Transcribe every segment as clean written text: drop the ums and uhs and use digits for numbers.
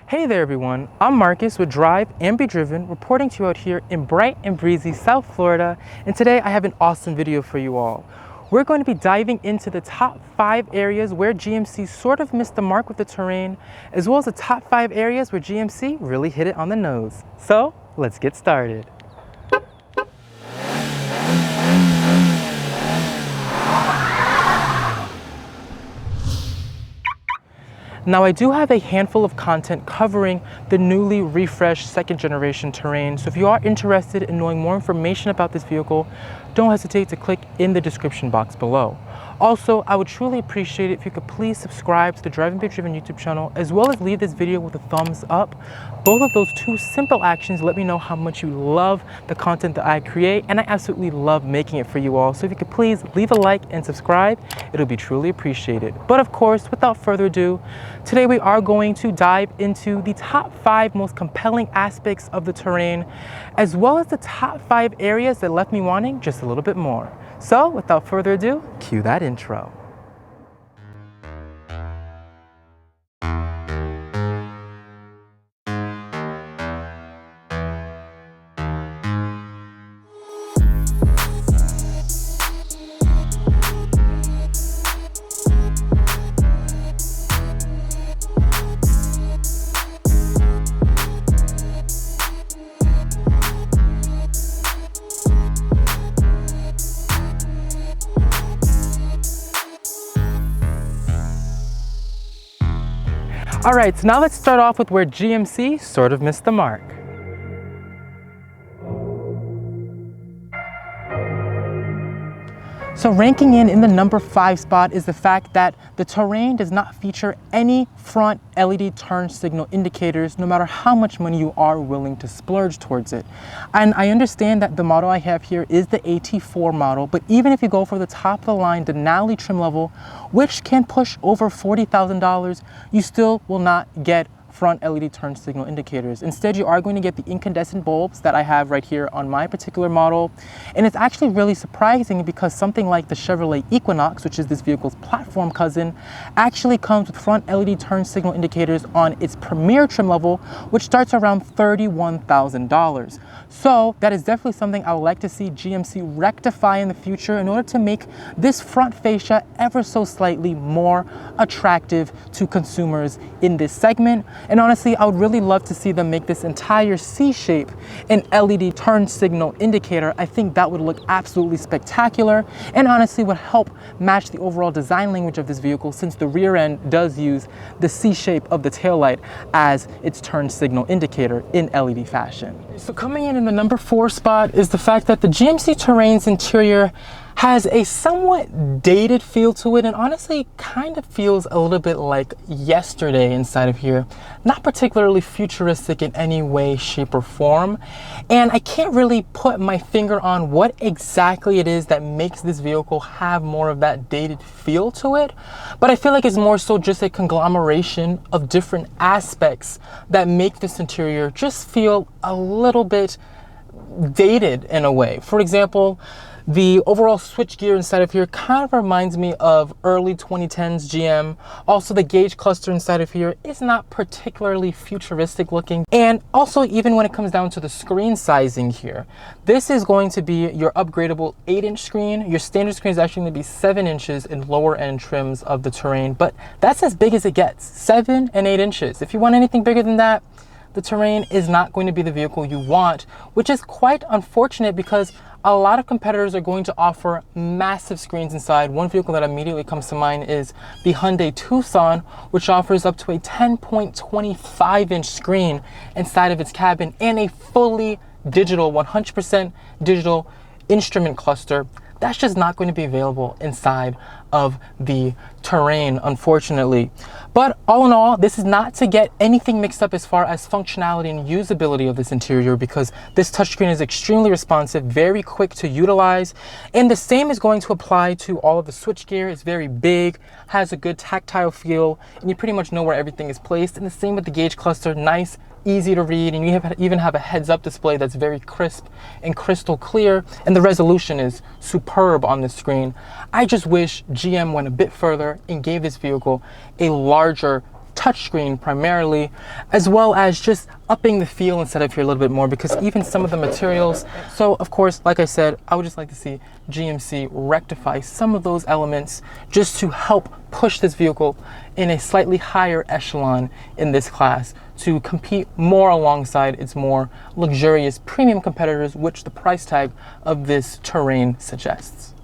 Hey there everyone, I'm Marcus with Drive and Be Driven, reporting to you out here in bright and breezy South Florida, and today I have an awesome video for you all. We're going to be diving into the top 5 areas where GMC sort of missed the mark with the Terrain, as well as the top 5 areas where GMC really hit it on the nose. So, let's get started. Now I do have a handful of content covering the newly refreshed second generation Terrain, so if you are interested in knowing more information about this vehicle, don't hesitate to click in the description box below. Also, I would truly appreciate it if you could please subscribe to the Drive and Be Driven YouTube channel, as well as leave this video with a thumbs up. Both of those two simple actions let me know how much you love the content that I create, and I absolutely love making it for you all. So if you could please leave a like and subscribe, it'll be truly appreciated. But of course, without further ado, today we are going to dive into the top 5 most compelling aspects of the Terrain, as well as the top 5 areas that left me wanting just a little bit more. So without further ado, cue that intro. All right, so now let's start off with where GMC sort of missed the mark. So ranking in the number 5 spot is the fact that the Terrain does not feature any front LED turn signal indicators, no matter how much money you are willing to splurge towards it. And I understand that the model I have here is the AT4 model, but even if you go for the top of the line Denali trim level, which can push over $40,000, you still will not get front LED turn signal indicators. Instead, you are going to get the incandescent bulbs that I have right here on my particular model. And it's actually really surprising because something like the Chevrolet Equinox, which is this vehicle's platform cousin, actually comes with front LED turn signal indicators on its premier trim level, which starts around $31,000. So that is definitely something I would like to see GMC rectify in the future in order to make this front fascia ever so slightly more attractive to consumers in this segment. And honestly, I would really love to see them make this entire C shape an LED turn signal indicator. I think that would look absolutely spectacular and honestly would help match the overall design language of this vehicle, since the rear end does use the C shape of the taillight as its turn signal indicator in LED fashion. So coming in the number 4 spot is the fact that the GMC Terrain's interior has a somewhat dated feel to it, and honestly kind of feels a little bit like yesterday inside of here. Not particularly futuristic in any way, shape, or form. And I can't really put my finger on what exactly it is that makes this vehicle have more of that dated feel to it, but I feel like it's more so just a conglomeration of different aspects that make this interior just feel a little bit dated in a way. For example, the overall switchgear inside of here kind of reminds me of early 2010s GM. Also, the gauge cluster inside of here is not particularly futuristic looking. And also, even when it comes down to the screen sizing here, this is going to be your upgradable 8-inch screen. Your standard screen is actually going to be 7 inches in lower end trims of the Terrain, but that's as big as it gets, 7 and 8 inches. If you want anything bigger than that, the Terrain is not going to be the vehicle you want, which is quite unfortunate because a lot of competitors are going to offer massive screens inside. One vehicle that immediately comes to mind is the Hyundai Tucson, which offers up to a 10.25-inch screen inside of its cabin and a fully digital, 100% digital instrument cluster. That's just not going to be available inside of the Terrain, unfortunately. But all in all, this is not to get anything mixed up as far as functionality and usability of this interior, because this touchscreen is extremely responsive, very quick to utilize, and the same is going to apply to all of the switchgear. It's very big, has a good tactile feel, and you pretty much know where everything is placed. And the same with the gauge cluster, nice, easy to read, and you even have a heads-up display that's very crisp and crystal clear, and the resolution is superb on this screen. I just wish GM went a bit further and gave this vehicle a larger touchscreen primarily, as well as just upping the feel inside of here a little bit more, because even some of the materials. So of course, like I said, I would just like to see GMC rectify some of those elements just to help push this vehicle in a slightly higher echelon in this class to compete more alongside its more luxurious premium competitors, which the price tag of this Terrain suggests.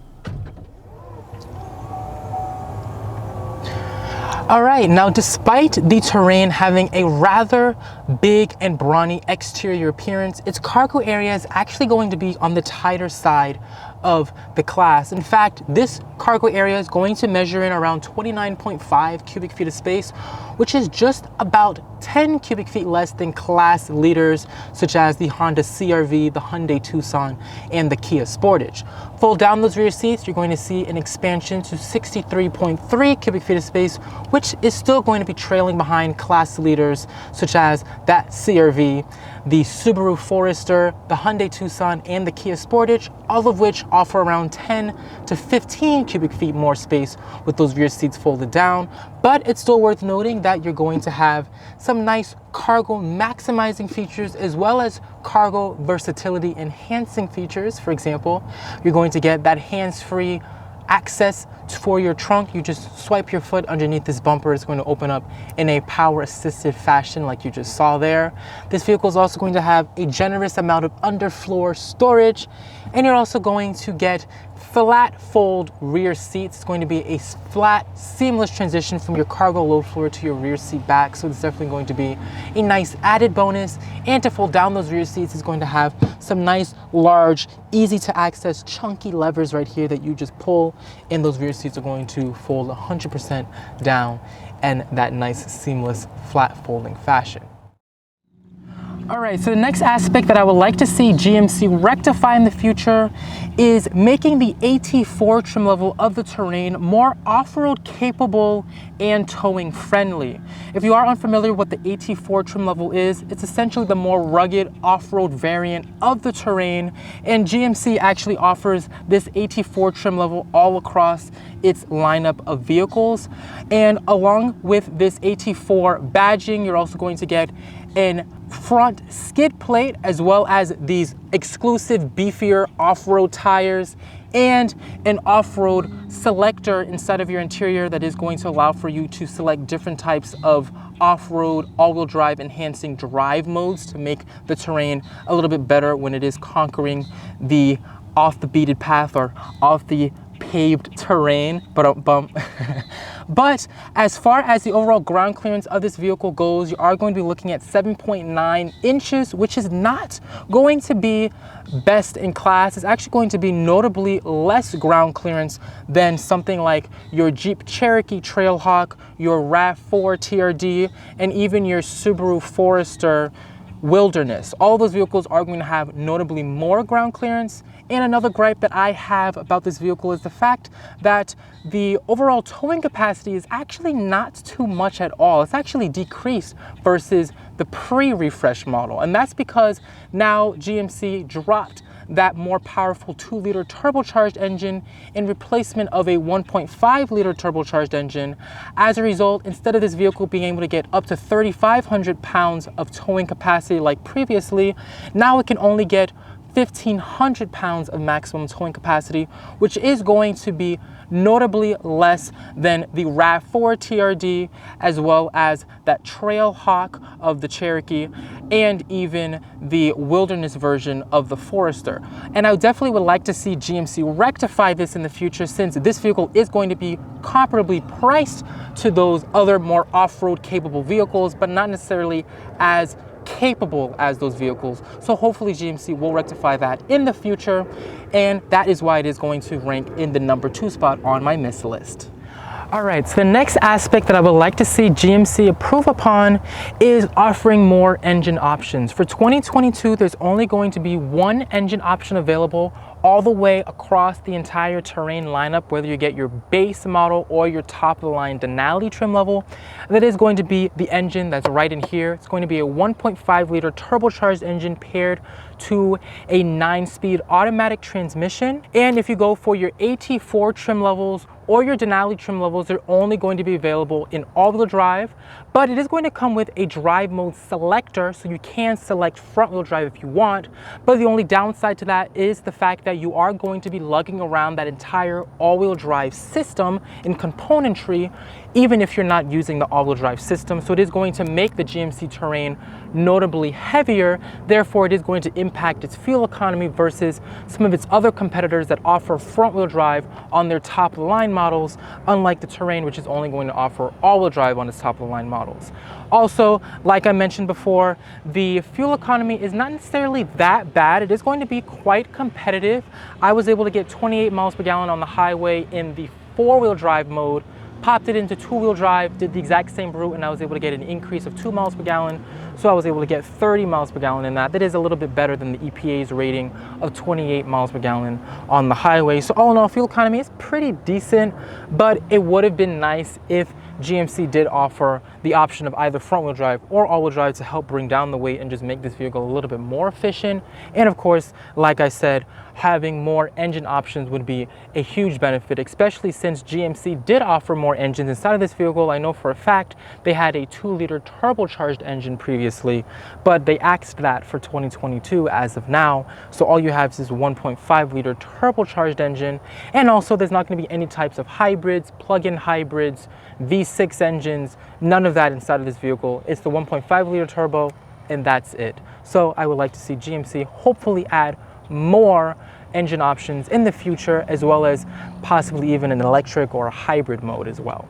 All right, now despite the Terrain having a rather big and brawny exterior appearance, its cargo area is actually going to be on the tighter side of the class. In fact, this cargo area is going to measure in around 29.5 cubic feet of space, which is just about 10 cubic feet less than class leaders such as the Honda CR-V, the Hyundai Tucson, and the Kia Sportage. Fold down those rear seats, you're going to see an expansion to 63.3 cubic feet of space, which is still going to be trailing behind class leaders such as that CR-V, the Subaru Forester, the Hyundai Tucson, and the Kia Sportage, all of which offer around 10 to 15 cubic feet more space with those rear seats folded down. But it's still worth noting that you're going to have some nice cargo maximizing features as well as cargo versatility enhancing features. For example, you're going to get that hands-free access for your trunk. You just swipe your foot underneath this bumper. It's going to open up in a power assisted fashion like you just saw there. This vehicle is also going to have a generous amount of underfloor storage, and you're also going to get flat fold rear seats. It's going to be a flat seamless transition from your cargo low floor to your rear seat back, so it's definitely going to be a nice added bonus. And to fold down those rear seats is going to have some nice large easy to access chunky levers right here that you just pull, and those rear seats are going to fold 100% down in that nice seamless flat folding fashion. All right, so the next aspect that I would like to see GMC rectify in the future is making the AT4 trim level of the Terrain more off-road capable and towing friendly. If you are unfamiliar with what the AT4 trim level is, it's essentially the more rugged off-road variant of the Terrain, and GMC actually offers this AT4 trim level all across its lineup of vehicles. And along with this AT4 badging, you're also going to get an front skid plate as well as these exclusive beefier off-road tires and an off-road selector inside of your interior that is going to allow for you to select different types of off-road all-wheel drive enhancing drive modes to make the Terrain a little bit better when it is conquering the off the beaten path or off the paved terrain. But as far as the overall ground clearance of this vehicle goes, you are going to be looking at 7.9 inches, which is not going to be best in class. It's actually going to be notably less ground clearance than something like your Jeep Cherokee Trailhawk, your RAV4 TRD, and even your Subaru Forester Wilderness. All those vehicles are going to have notably more ground clearance. And another gripe that I have about this vehicle is the fact that the overall towing capacity is actually not too much at all. It's actually decreased versus the pre-refresh model. And that's because now GMC dropped that more powerful 2-liter turbocharged engine in replacement of a 1.5-liter turbocharged engine. As a result, instead of this vehicle being able to get up to 3,500 pounds of towing capacity like previously, now it can only get 1,500 pounds of maximum towing capacity, which is going to be notably less than the RAV4 TRD, as well as that Trailhawk of the Cherokee, and even the Wilderness version of the Forester. And I definitely would like to see GMC rectify this in the future, since this vehicle is going to be comparably priced to those other more off-road capable vehicles, but not necessarily as capable as those vehicles. So hopefully GMC will rectify that in the future, and that is why it is going to rank in the number 2 spot on my miss list. All right, so the next aspect that I would like to see GMC approve upon is offering more engine options. For 2022, there's only going to be one engine option available all the way across the entire Terrain lineup, whether you get your base model or your top of the line Denali trim level. That is going to be the engine that's right in here. It's going to be a 1.5-liter turbocharged engine paired to a 9-speed automatic transmission. And if you go for your AT4 trim levels or your Denali trim levels, they're only going to be available in all-wheel drive, but it is going to come with a drive mode selector, so you can select front-wheel drive if you want. But the only downside to that is the fact that you are going to be lugging around that entire all-wheel drive system in componentry, even if you're not using the all-wheel drive system. So it is going to make the GMC Terrain notably heavier. Therefore, it is going to impact its fuel economy versus some of its other competitors that offer front-wheel drive on their top-of-the-line models, unlike the Terrain, which is only going to offer all-wheel drive on its top-of-the-line models. Also, like I mentioned before, the fuel economy is not necessarily that bad. It is going to be quite competitive. I was able to get 28 miles per gallon on the highway in the four-wheel drive mode, popped it into two-wheel drive, did the exact same route, and I was able to get an increase of 2 miles per gallon. So I was able to get 30 miles per gallon in that. That is a little bit better than the EPA's rating of 28 miles per gallon on the highway. So all in all, fuel economy is pretty decent, but it would have been nice if GMC did offer the option of either front-wheel drive or all-wheel drive to help bring down the weight and just make this vehicle a little bit more efficient. And of course, like I said, having more engine options would be a huge benefit, especially since GMC did offer more engines inside of this vehicle. I know for a fact they had a 2-liter turbocharged engine previously, but they axed that for 2022 as of now. So all you have is this 1.5-liter turbocharged engine. And also there's not going to be any types of hybrids, plug-in hybrids, V6 engines, none of that inside of this vehicle. It's the 1.5-liter turbo, and that's it. So I would like to see GMC hopefully add more engine options in the future, as well as possibly even an electric or a hybrid mode as well.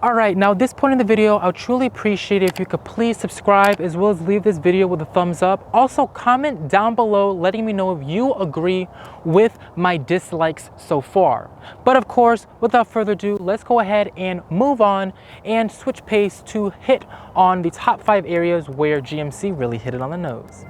All right, now at this point in the video, I would truly appreciate it if you could please subscribe, as well as leave this video with a thumbs up. Also, comment down below letting me know if you agree with my dislikes so far. But of course, without further ado, let's go ahead and move on and switch pace to hit on the top 5 areas where GMC really hit it on the nose.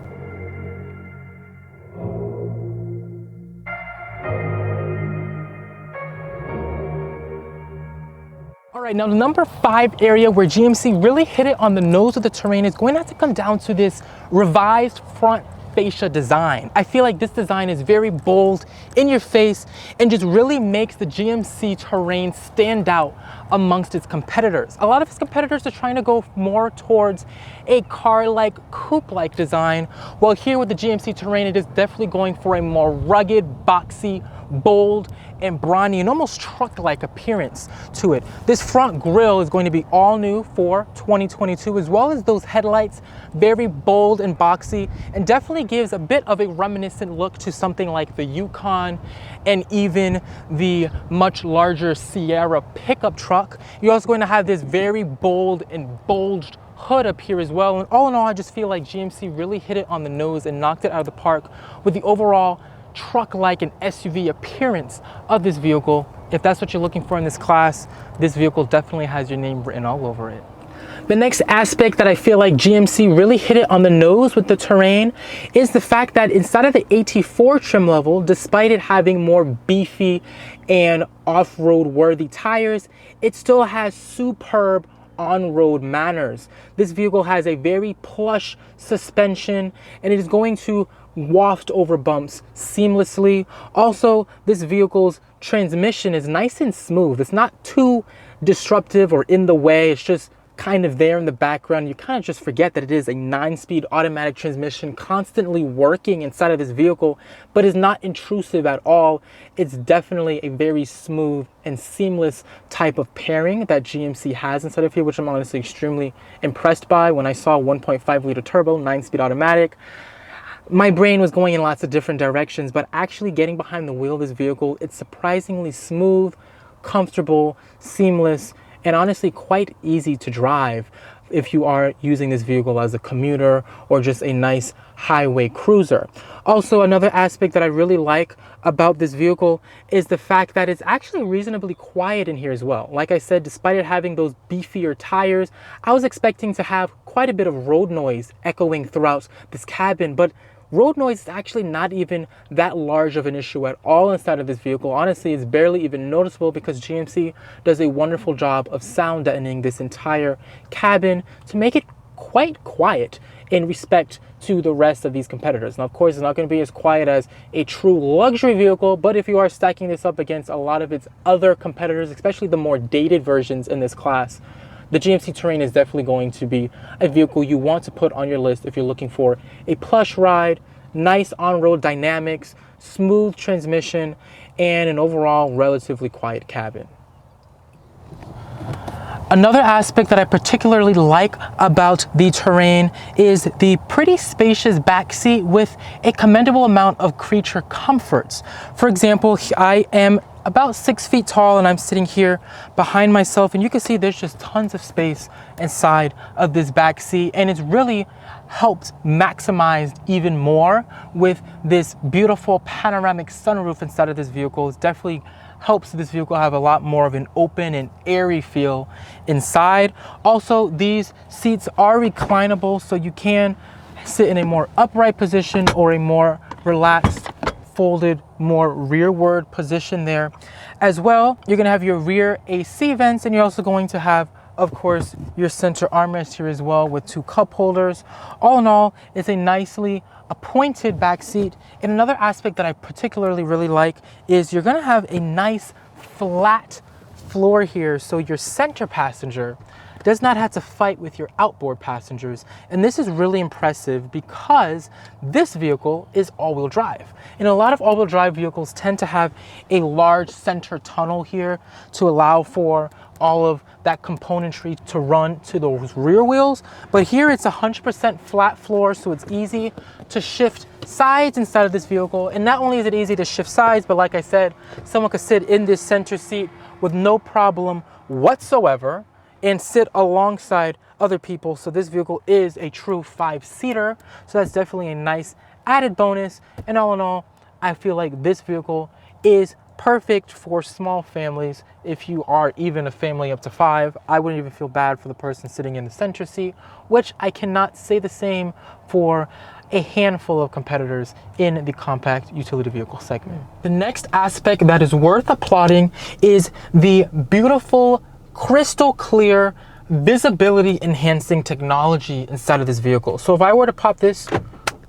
All right, now the number 5 area where GMC really hit it on the nose with the Terrain is going to have to come down to this revised front fascia design. I feel like this design is very bold, in your face, and just really makes the GMC Terrain stand out amongst its competitors. A lot of its competitors are trying to go more towards a car-like, coupe-like design, while here with the GMC Terrain, it is definitely going for a more rugged, boxy, bold, and brawny, and almost truck-like appearance to it. This front grille is going to be all new for 2022, as well as those headlights, very bold and boxy, and definitely gives a bit of a reminiscent look to something like the Yukon and even the much larger Sierra pickup truck. You're also going to have this very bold and bulged hood up here as well. And all in all, I just feel like GMC really hit it on the nose and knocked it out of the park with the overall truck-like and SUV appearance of this vehicle. If that's what you're looking for in this class, this vehicle definitely has your name written all over it. The next aspect that I feel like GMC really hit it on the nose with the Terrain is the fact that inside of the AT4 trim level, despite it having more beefy and off-road worthy tires, it still has superb on-road manners. This vehicle has a very plush suspension, and it is going to waft over bumps seamlessly. Also, this vehicle's transmission is nice and smooth. It's not too disruptive or in the way. It's just kind of there in the background. You kind of just forget that it is a 9-speed automatic transmission constantly working inside of this vehicle, but is not intrusive at all. It's definitely a very smooth and seamless type of pairing that GMC has inside of here, which I'm honestly extremely impressed by. When I saw 1.5-liter turbo, 9-speed automatic, my brain was going in lots of different directions, but actually getting behind the wheel of this vehicle, it's surprisingly smooth, comfortable, seamless, and honestly quite easy to drive if you are using this vehicle as a commuter or just a nice highway cruiser. Also, another aspect that I really like about this vehicle is the fact that it's actually reasonably quiet in here as well. Like I said, despite it having those beefier tires, I was expecting to have quite a bit of road noise echoing throughout this cabin, but road noise is actually not even that large of an issue at all inside of this vehicle. Honestly, it's barely even noticeable because GMC does a wonderful job of sound deadening this entire cabin to make it quite quiet in respect to the rest of these competitors. Now, of course, it's not going to be as quiet as a true luxury vehicle, but if you are stacking this up against a lot of its other competitors, especially the more dated versions in this class, the GMC Terrain is definitely going to be a vehicle you want to put on your list if you're looking for a plush ride, nice on-road dynamics, smooth transmission, and an overall relatively quiet cabin. Another aspect that I particularly like about the Terrain is the pretty spacious back seat with a commendable amount of creature comforts. For example, I am about 6 feet tall and I'm sitting here behind myself, and you can see there's just tons of space inside of this back seat, and it's really helped maximized even more with this beautiful panoramic sunroof inside of this vehicle. It's definitely helps this vehicle have a lot more of an open and airy feel inside. Also, these seats are reclinable, so you can sit in a more upright position or a more relaxed, folded, more rearward position there. As well, you're gonna have your rear AC vents, and you're also going to have, of course, your center armrest here as well with 2 cup holders. All in all, it's a nicely appointed back seat. And another aspect that I particularly really like is you're gonna have a nice flat floor here, so your center passenger does not have to fight with your outboard passengers. And this is really impressive because this vehicle is all-wheel drive. And a lot of all-wheel drive vehicles tend to have a large center tunnel here to allow for all of that componentry to run to those rear wheels. But here it's 100% flat floor, so it's easy to shift sides inside of this vehicle. And not only is it easy to shift sides, but like I said, someone could sit in this center seat with no problem whatsoever and sit alongside other people. So this vehicle is a true 5-seater. So that's definitely a nice added bonus. And all in all, I feel like this vehicle is perfect for small families. If you are even a family up to 5, I wouldn't even feel bad for the person sitting in the center seat, which I cannot say the same for a handful of competitors in the compact utility vehicle segment. The next aspect that is worth applauding is the beautiful, crystal clear visibility enhancing technology inside of this vehicle. So if I were to pop this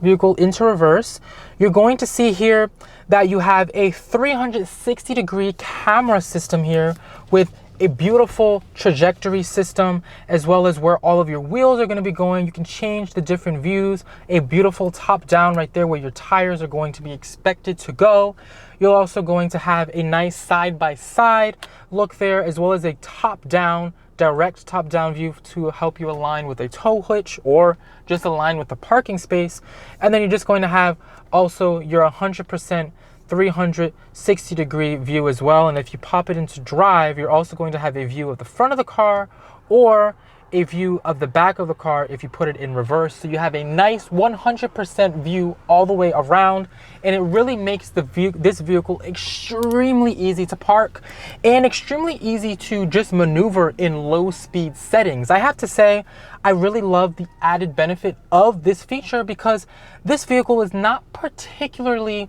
vehicle into reverse, you're going to see here that you have a 360-degree camera system here with a beautiful trajectory system, as well as where all of your wheels are going to be going. You can change the different views, a beautiful top down right there where your tires are going to be expected to go. You're also going to have a nice side-by-side look there, as well as a top-down, direct top-down view to help you align with a tow hitch or just align with the parking space. And then you're just going to have also your 100% 360-degree view as well. And if you pop it into drive, you're also going to have a view of the front of the car or a view of the back of the car if you put it in reverse. So you have a nice 100% view all the way around, and it really makes this vehicle extremely easy to park and extremely easy to just maneuver in low speed settings. I have to say, I really love the added benefit of this feature because this vehicle is not particularly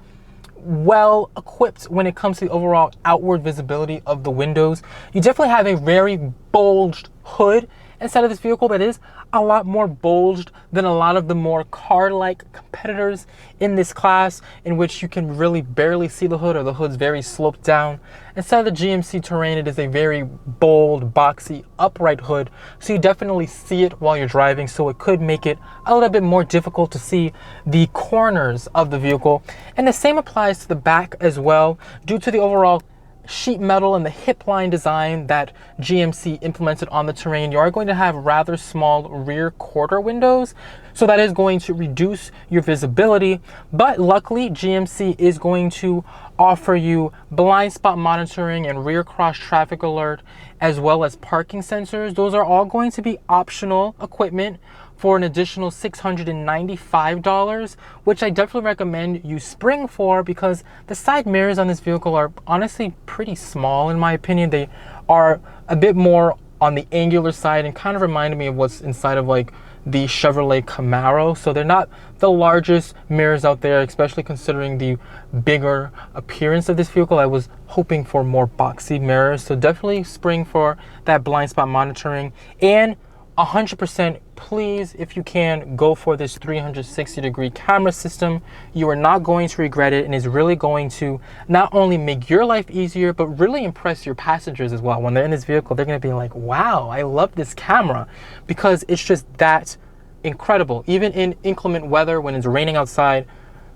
well equipped when it comes to the overall outward visibility of the windows. You definitely have a very bulged hood inside of this vehicle that is a lot more bulged than a lot of the more car-like competitors in this class, in which you can really barely see the hood or the hood's very sloped down. Inside of the GMC Terrain, it is a very bold, boxy, upright hood, so you definitely see it while you're driving, so it could make it a little bit more difficult to see the corners of the vehicle. And the same applies to the back as well, due to the overall sheet metal and the hip line design that GMC implemented on the Terrain. You are going to have rather small rear quarter windows, so that is going to reduce your visibility. But luckily, GMC is going to offer you blind spot monitoring and rear cross traffic alert, as well as parking sensors. Those are all going to be optional equipment for an additional $695, which I definitely recommend you spring for, because the side mirrors on this vehicle are honestly pretty small in my opinion. They are a bit more on the angular side and kind of reminded me of what's inside of like the Chevrolet Camaro. So they're not the largest mirrors out there, especially considering the bigger appearance of this vehicle. I was hoping for more boxy mirrors, so definitely spring for that blind spot monitoring and 100% please, if you can, go for this 360-degree camera system. You are not going to regret it, and is really going to not only make your life easier, but really impress your passengers as well. When they're in this vehicle, they're going to be like, wow, I love this camera, because it's just that incredible. Even in inclement weather, when it's raining outside,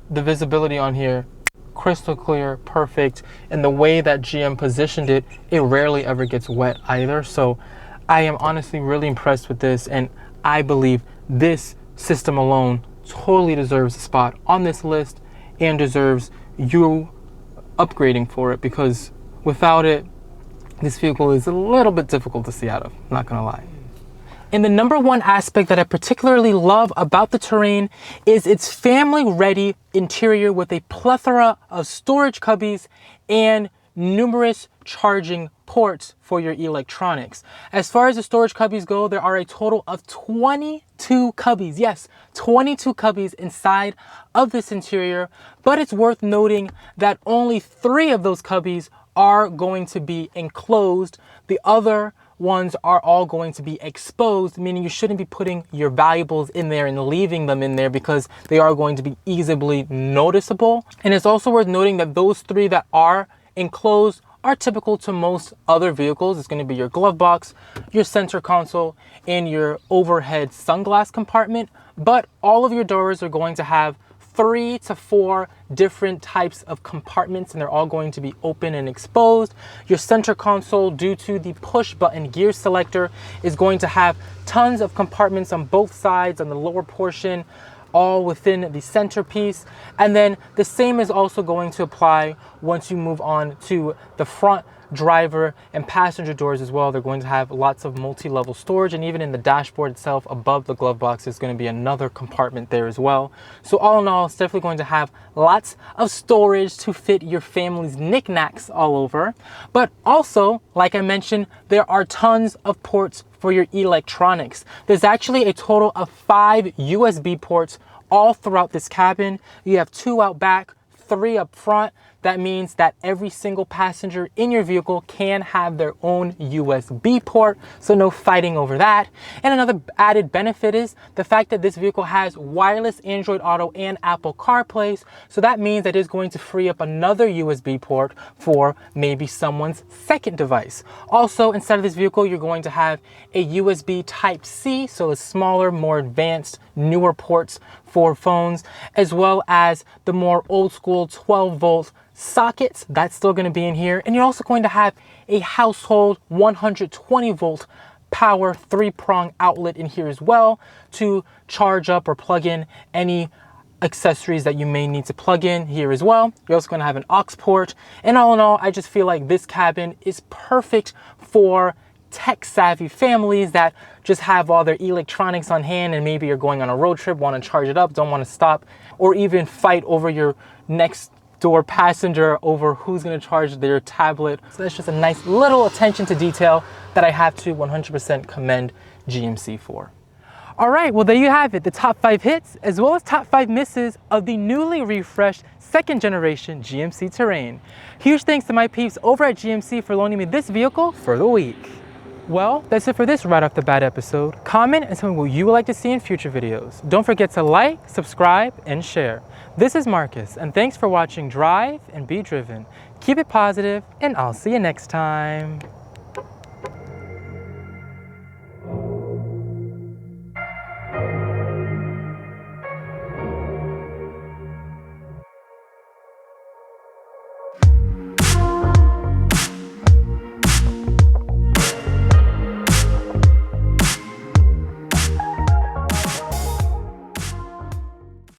the visibility on here, crystal clear, perfect. And the way that GM positioned it, it rarely ever gets wet either. So I am honestly really impressed with this, and I believe this system alone totally deserves a spot on this list and deserves you upgrading for it, because without it, this vehicle is a little bit difficult to see out of, not gonna lie. And the number one aspect that I particularly love about the Terrain is its family-ready interior with a plethora of storage cubbies and numerous charging ports for your electronics. As far as the storage cubbies go, there are a total of 22 cubbies. Yes, 22 cubbies inside of this interior, but it's worth noting that only 3 of those cubbies are going to be enclosed. The other ones are all going to be exposed, meaning you shouldn't be putting your valuables in there and leaving them in there, because they are going to be easily noticeable. And it's also worth noting that those 3 that are enclosed are typical to most other vehicles. It's going to be your glove box, your center console, and your overhead sunglass compartment. But all of your doors are going to have 3 to 4 different types of compartments, and they're all going to be open and exposed. Your center console, due to the push button gear selector, is going to have tons of compartments on both sides on the lower portion, all within the centerpiece. And then the same is also going to apply once you move on to the front driver and passenger doors as well. They're going to have lots of multi-level storage, and even in the dashboard itself above the glove box is going to be another compartment there as well. So all in all, it's definitely going to have lots of storage to fit your family's knickknacks all over. But also, like I mentioned, there are tons of ports for your electronics. There's actually a total of 5 USB ports all throughout this cabin. You have 2 out back, 3 up front. That means that every single passenger in your vehicle can have their own USB port, so no fighting over that. And another added benefit is the fact that this vehicle has wireless Android Auto and Apple CarPlay, so that means that it's going to free up another USB port for maybe someone's second device. Also, inside of this vehicle, you're going to have a USB Type-C, so it's smaller, more advanced, newer ports for phones, as well as the more old school 12-volt sockets. That's still going to be in here. And you're also going to have a household 120 volt power 3-prong outlet in here as well to charge up or plug in any accessories that you may need to plug in here as well. You're also going to have an aux port. And all in all, I just feel like this cabin is perfect for tech savvy families that just have all their electronics on hand, and maybe you're going on a road trip, want to charge it up, don't want to stop, or even fight over your next door passenger over who's going to charge their tablet. So that's just a nice little attention to detail that I have to 100% commend GMC for. All right, well, there you have it, the top 5 hits as well as top 5 misses of the newly refreshed 2nd generation GMC Terrain. Huge thanks to my peeps over at GMC for loaning me this vehicle for the week. Well, that's it for this right off the bat episode. Comment and tell me what you would like to see in future videos. Don't forget to like, subscribe, and share. This is Marcus, and thanks for watching Drive and Be Driven. Keep it positive, and I'll see you next time.